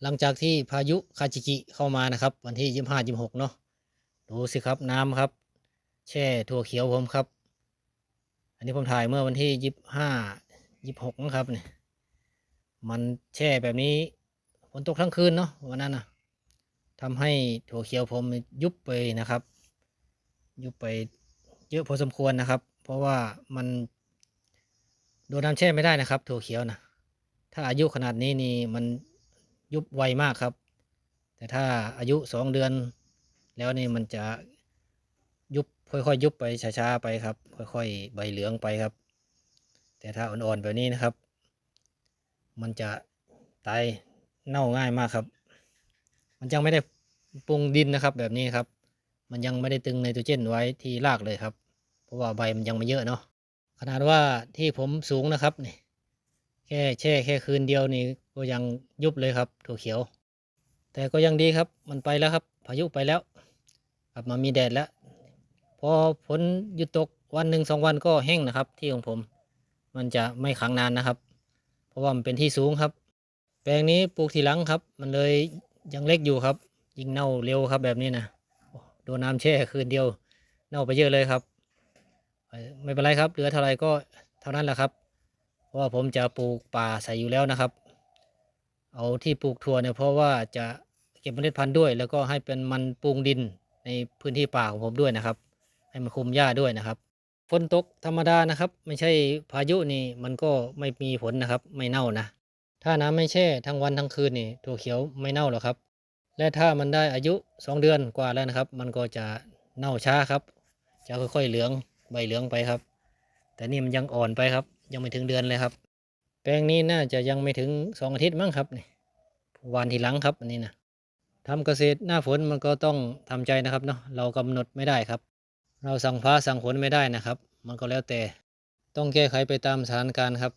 หลังจากที่พายุคาจิกิเข้ามานะครับวันที่25 26เนาะดูสิครับน้ำครับแช่ถั่วเขียวผมครับอันนี้ผมถ่ายเมื่อวันที่25 26นะครับเนี่ยมันแช่แบบนี้ฝนตกทั้งคืนเนาะวันนั้นนะทำให้ถั่วเขียวผมยุบไปนะครับยุบไปเยอะพอสมควรนะครับเพราะว่ามันโดนน้ำแช่ไม่ได้นะครับถั่วเขียวนะถ้าอายุขนาดนี้นี่มันยุบไวมากครับแต่ถ้าอายุ2 เดือนแล้วนี่มันจะยุบค่อยๆยุบไปช้าๆไปครับค่อยๆใบเหลืองไปครับแต่ถ้าอ่อนๆแบบนี้นะครับมันจะตายเน่าง่ายมากครับมันยังไม่ได้ปรุงดินนะครับแบบนี้ครับมันยังไม่ได้ตึงไนโตรเจนไว้ที่รากเลยครับเพราะว่าใบมันยังไม่เยอะเนาะขนาดว่าที่ผมสูงนะครับนี่แค่แช่แค่คืนเดียวนี่ก็ยังยุบเลยครับถั่วเขียวแต่ก็ยังดีครับมันไปแล้วครับพายุไปแล้วกลับมามีแดดแล้วพอฝนหยุดตก1 2 วันก็แห้งนะครับที่ของผมมันจะไม่ขังนานนะครับเพราะว่ามันเป็นที่สูงครับแปลงนี้ปลูกทีหลังครับมันเลยยังเล็กอยู่ครับยิ่งเน่าเร็วครับแบบนี้นะโดนน้ำแช่คืนเดียวเน่าไปเยอะเลยครับไม่เป็นไรครับเหลือเท่าไรก็เท่านั้นแหละครับเพราะว่าผมจะปลูกป่าใส่อยู่แล้วนะครับเอาที่ปลูกถั่วเนี่ยเพราะว่าจะเก็บเมล็ดพันธุ์ด้วยแล้วก็ให้เป็นมันปรุงดินในพื้นที่ป่าของผมด้วยนะครับให้มันคุมหญ้าด้วยนะครับฝนตกธรรมดานะครับไม่ใช่พายุนี่มันก็ไม่มีผลนะครับไม่เน่านะถ้าน้ำไม่แช่ทั้งวันทั้งคืนนี่ถั่วเขียวไม่เน่าหรอกครับและถ้ามันได้อายุ2 เดือนกว่าแล้วนะครับมันก็จะเน่าช้าครับจะค่อยๆเหลืองใบเหลืองไปครับแต่นี่มันยังอ่อนไปครับยังไม่ถึงเดือนเลยครับแปลงนี้น่าจะยังไม่ถึง2 อาทิตย์มั้งครับนี่หวานทีหลังครับอันนี้นะทำเกษตรหน้าฝนมันก็ต้องทำใจนะครับเนาะเรากำหนดไม่ได้ครับเราสั่งฟ้าสั่งฝนไม่ได้นะครับมันก็แล้วแต่ต้องแก้ไขไปตามสถานการณ์ครับ